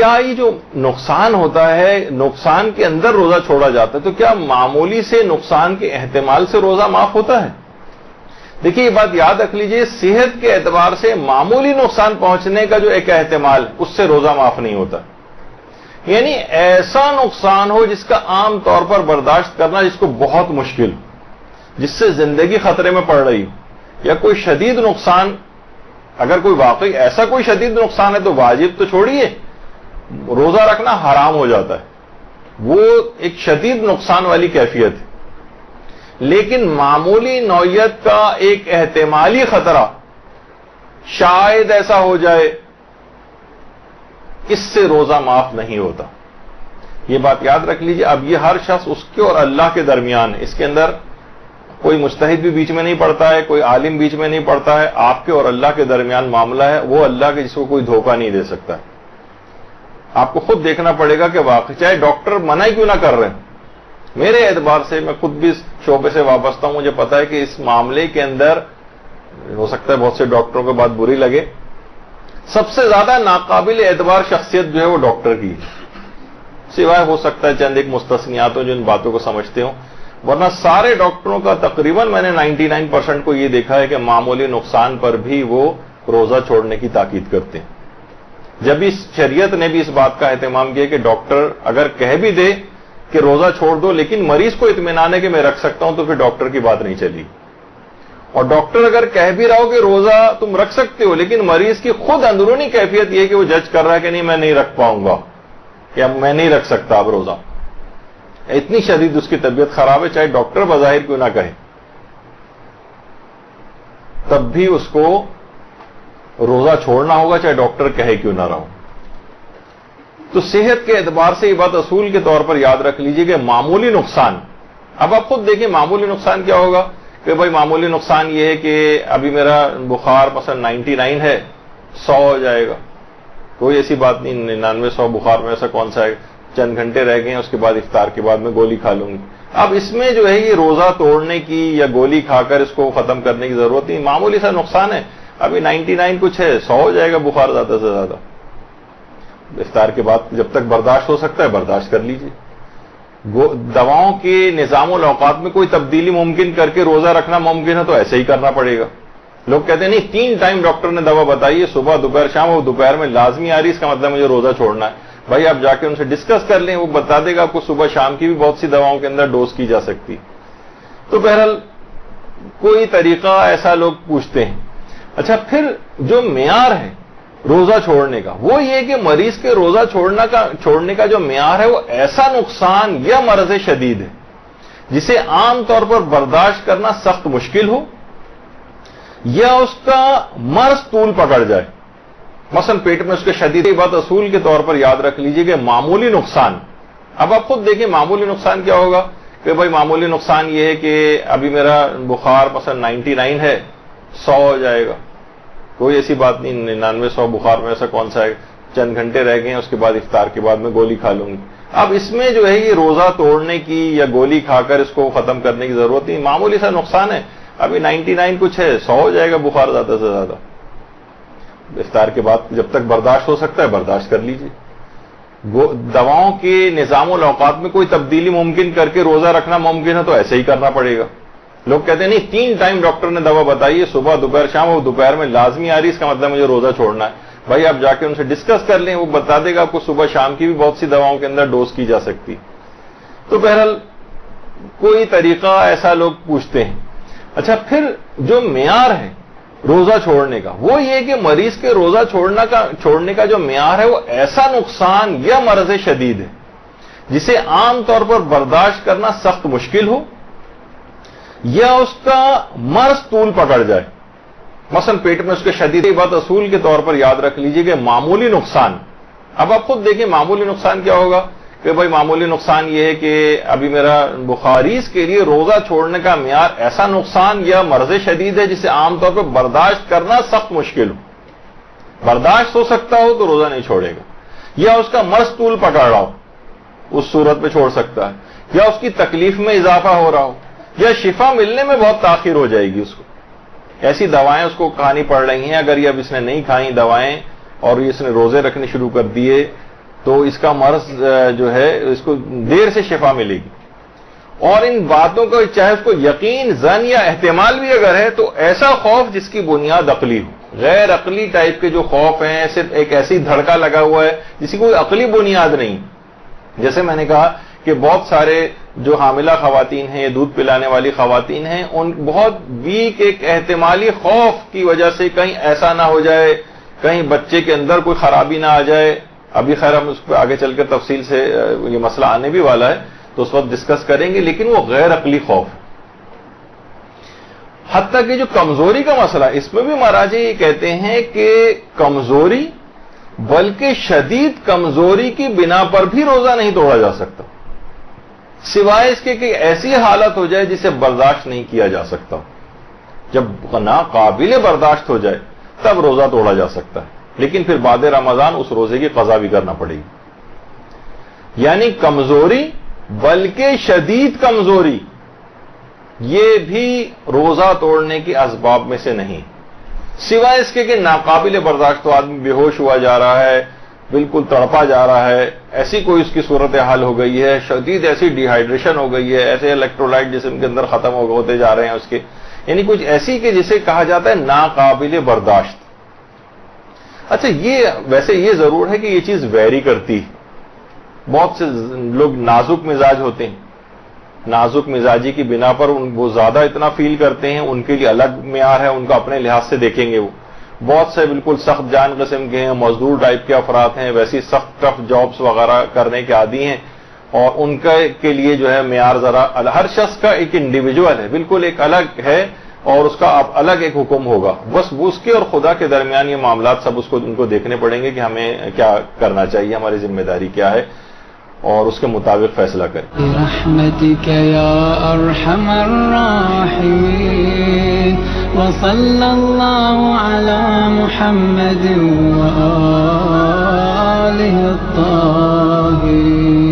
کیا یہ جو نقصان ہوتا ہے، نقصان کے اندر روزہ چھوڑا جاتا ہے، تو کیا معمولی سے نقصان کے احتمال سے روزہ معاف ہوتا ہے؟ دیکھیے یہ بات یاد رکھ لیجئے، صحت کے اعتبار سے معمولی نقصان پہنچنے کا جو ایک احتمال، اس سے روزہ معاف نہیں ہوتا. یعنی ایسا نقصان ہو جس کا عام طور پر برداشت کرنا جس کو بہت مشکل، جس سے زندگی خطرے میں پڑ رہی ہو، یا کوئی شدید نقصان، اگر کوئی واقعی ایسا کوئی شدید نقصان ہے تو واجب تو چھوڑیے، روزہ رکھنا حرام ہو جاتا ہے. وہ ایک شدید نقصان والی کیفیت ہے. لیکن معمولی نوعیت کا ایک احتمالی خطرہ، شاید ایسا ہو جائے، اس سے روزہ معاف نہیں ہوتا. یہ بات یاد رکھ لیجئے. اب یہ ہر شخص اس کے اور اللہ کے درمیان ہے، اس کے اندر کوئی مجتہد بھی بیچ میں نہیں پڑتا ہے، کوئی عالم بیچ میں نہیں پڑتا ہے، آپ کے اور اللہ کے درمیان معاملہ ہے. وہ اللہ کے جس کو کوئی دھوکہ نہیں دے سکتا. آپ کو خود دیکھنا پڑے گا کہ واقعی چاہے ڈاکٹر منع کیوں نہ کر رہے ہیں. میرے اعتبار سے، میں خود بھی اس شعبے سے وابستہ ہوں، مجھے پتا ہے کہ اس معاملے کے اندر ہو سکتا ہے بہت سے ڈاکٹروں کو بات بری لگے، سب سے زیادہ ناقابل اعتبار شخصیت جو ہے وہ ڈاکٹر کی، سوائے ہو سکتا ہے چند ایک مستثنیات ہوں جو ان باتوں کو سمجھتے ہوں، ورنہ سارے ڈاکٹروں کا تقریباً میں نے 99% کو یہ دیکھا ہے کہ معمولی نقصان پر بھی وہ روزہ چھوڑنے کی تاکید کرتے ہیں. جب اس شریعت نے بھی اس بات کا اہتمام کیا کہ ڈاکٹر اگر کہہ بھی دے کہ روزہ چھوڑ دو لیکن مریض کو اطمینان ہے کہ میں رکھ سکتا ہوں، تو پھر ڈاکٹر کی بات نہیں چلی. اور ڈاکٹر اگر کہہ بھی رہا ہو کہ روزہ تم رکھ سکتے ہو، لیکن مریض کی خود اندرونی کیفیت یہ کہ وہ جج کر رہا ہے کہ نہیں میں نہیں رکھ پاؤں گا، یا میں نہیں رکھ سکتا اب روزہ، اتنی شدید اس کی طبیعت خراب ہے، چاہے ڈاکٹر بظاہر کیوں نہ کہے، تب بھی اس کو روزہ چھوڑنا ہوگا چاہے ڈاکٹر کہے کیوں نہ رہو. تو صحت کے اعتبار سے یہ بات اصول کے طور پر یاد رکھ لیجئے کہ معمولی نقصان، اب آپ خود دیکھیں معمولی نقصان کیا ہوگا کہ بھائی معمولی نقصان یہ ہے کہ ابھی میرا بخار مثلا 99 ہے، 100 ہو جائے گا، کوئی ایسی بات نہیں، 99 100 بخار میں ایسا کون سا ہے، چند گھنٹے رہ گئے ہیں، اس کے بعد افطار کے بعد میں گولی کھا لوں گی. اب اس میں جو ہے یہ روزہ توڑنے کی یا گولی کھا کر اس کو ختم کرنے کی ضرورت نہیں، معمولی سا نقصان ہے، ابھی 99 کچھ ہے، 100 ہو جائے گا بخار زیادہ سے زیادہ. افطار کے بعد جب تک برداشت ہو سکتا ہے برداشت کر لیجیے. دواؤں کے نظام الاوقات میں کوئی تبدیلی ممکن کر کے روزہ رکھنا ممکن ہے تو ایسے ہی کرنا پڑے گا. لوگ کہتے ہیں نہیں 3 ٹائم ڈاکٹر نے دوا بتائی ہے، صبح دوپہر شام، وہ دوپہر میں لازمی آ رہی، اس کا مطلب مجھے روزہ چھوڑنا ہے. بھائی آپ جا کے ان سے ڈسکس کر لیں، وہ بتا دے گا آپ کو صبح شام کی بھی بہت سی دواؤں کے اندر ڈوز کی جا سکتی. تو بہرحال کوئی طریقہ ایسا لوگ پوچھتے ہیں. اچھا پھر جو معیار ہے روزہ چھوڑنے کا وہ یہ کہ مریض کے روزہ چھوڑنے کا جو معیار ہے وہ ایسا نقصان یا مرض شدید ہے جسے عام طور پر برداشت کرنا سخت مشکل ہو، یا اس کا مرض طول پکڑ جائے. مثلا پیٹ میں اس کے شدید، بات اصول کے طور پر یاد رکھ لیجئے کہ معمولی نقصان، اب آپ خود دیکھیں معمولی نقصان کیا ہوگا کہ بھائی معمولی نقصان یہ ہے کہ ابھی میرا بخار مثلا 99 ہے، 100 ہو جائے گا، کوئی ایسی بات نہیں، 99 100 بخار میں ایسا کون سا ہے، چند گھنٹے رہ گئے ہیں، اس کے بعد افطار کے بعد میں گولی کھا لوں گی. اب اس میں جو ہے یہ روزہ توڑنے کی یا گولی کھا کر اس کو ختم کرنے کی ضرورت نہیں، معمولی سا نقصان ہے، ابھی 99 کچھ ہے، 100 ہو جائے گا بخار زیادہ سے زیادہ. افطار کے بعد جب تک برداشت ہو سکتا ہے برداشت کر لیجیے. دواؤں کے نظام الاوقات میں کوئی تبدیلی ممکن کر کے روزہ رکھنا ممکن ہے تو ایسے ہی کرنا پڑے گا. لوگ کہتے ہیں نہیں 3 ٹائم ڈاکٹر نے دوا بتائی ہے، صبح دوپہر شام، وہ دوپہر میں لازمی آ رہی، اس کا مطلب مجھے روزہ چھوڑنا ہے. بھائی آپ جا کے ان سے ڈسکس کر لیں، وہ بتا دے گا آپ کو صبح شام کی بھی بہت سی دواؤں کے اندر ڈوز کی جا سکتی. تو بہرحال کوئی طریقہ ایسا لوگ پوچھتے ہیں. اچھا پھر جو معیار ہے روزہ چھوڑنے کا وہ یہ کہ مریض کے روزہ چھوڑنے کا جو معیار ہے وہ ایسا نقصان یا مرض شدید ہے جسے عام طور پر برداشت کرنا سخت مشکل ہو، یا اس کا مرض طول پکڑ جائے. مثلا پیٹ میں اس کے شدید، بات اصول کے طور پر یاد رکھ لیجئے کہ معمولی نقصان، اب آپ خود دیکھیں معمولی نقصان کیا ہوگا کہ بھائی معمولی نقصان یہ ہے کہ ابھی میرا بخاریز کے لیے روزہ چھوڑنے کا معیار ایسا نقصان یا مرض شدید ہے جسے عام طور پر برداشت کرنا سخت مشکل ہو. برداشت ہو سکتا ہو تو روزہ نہیں چھوڑے گا، یا اس کا مرض طول پکڑ رہا ہو اس صورت میں چھوڑ سکتا ہے، یا اس کی تکلیف میں اضافہ ہو رہا ہو، یا شفا ملنے میں بہت تاخیر ہو جائے گی، اس کو ایسی دوائیں اس کو کھانی پڑ رہی ہیں، اگر یہ اب اس نے نہیں کھائیں دوائیں اور اس نے روزے رکھنے شروع کر دیے تو اس کا مرض جو ہے اس کو دیر سے شفا ملے گی. اور ان باتوں کو چاہے اس کو یقین، ظن یا احتمال بھی اگر ہے تو ایسا خوف جس کی بنیاد عقلی ہو. غیر عقلی ٹائپ کے جو خوف ہیں صرف ایک ایسی دھڑکا لگا ہوا ہے جس کی کوئی عقلی بنیاد نہیں. جیسے میں نے کہا کہ بہت سارے جو حاملہ خواتین ہیں یا دودھ پلانے والی خواتین ہیں، ان بہت ویک ایک احتمالی خوف کی وجہ سے کہیں ایسا نہ ہو جائے، کہیں بچے کے اندر کوئی خرابی نہ آ جائے. ابھی خیر ہم اس پہ آگے چل کے تفصیل سے یہ مسئلہ آنے بھی والا ہے تو اس وقت ڈسکس کریں گے، لیکن وہ غیر عقلی خوف ہے. حتیٰ کہ جو کمزوری کا مسئلہ، اس میں بھی مراجع یہ کہتے ہیں کہ کمزوری، بلکہ شدید کمزوری کی بنا پر بھی روزہ نہیں توڑا جا سکتا، سوائے اس کے کہ ایسی حالت ہو جائے جسے برداشت نہیں کیا جا سکتا. جب ناقابل برداشت ہو جائے تب روزہ توڑا جا سکتا ہے، لیکن پھر بعد رمضان اس روزے کی قضا بھی کرنا پڑے گی. یعنی کمزوری بلکہ شدید کمزوری یہ بھی روزہ توڑنے کے اسباب میں سے نہیں، سوائے اس کے کہ ناقابل برداشت تو آدمی بے ہوش ہوا جا رہا ہے، بالکل تڑپا جا رہا ہے، ایسی کوئی اس کی صورتحال ہو گئی ہے، شدید ایسی ڈی ہائیڈریشن ہو گئی ہے، ایسے الیکٹرولائٹ جسم کے اندر ختم ہوتے جا رہے ہیں اس کے، یعنی کچھ ایسی کہ جسے کہا جاتا ہے ناقابل برداشت. اچھا یہ ویسے یہ ضرور ہے کہ یہ چیز ویری کرتی ہے. بہت سے لوگ نازک مزاج ہوتے ہیں، نازک مزاجی کی بنا پر وہ زیادہ اتنا فیل کرتے ہیں، ان کے لیے الگ معیار ہے، ان کا اپنے لحاظ سے دیکھیں گے. وہ بہت سے بالکل سخت جان قسم کے ہیں، مزدور ٹائپ کے افراد ہیں، ویسی سخت ٹف جابس وغیرہ کرنے کے عادی ہیں، اور ان کے لیے جو ہے معیار ذرا ہر شخص کا ایک انڈیویجول ہے، بالکل ایک الگ ہے، اور اس کا الگ ایک حکم ہوگا. بس اس کے اور خدا کے درمیان یہ معاملات سب ان کو دیکھنے پڑیں گے کہ ہمیں کیا کرنا چاہیے، ہماری ذمہ داری کیا ہے، اور اس کے مطابق فیصلہ کریں. برحمتک یا ارحم الراحمین وصلی اللہ علی محمد وآلہ الطاہرین.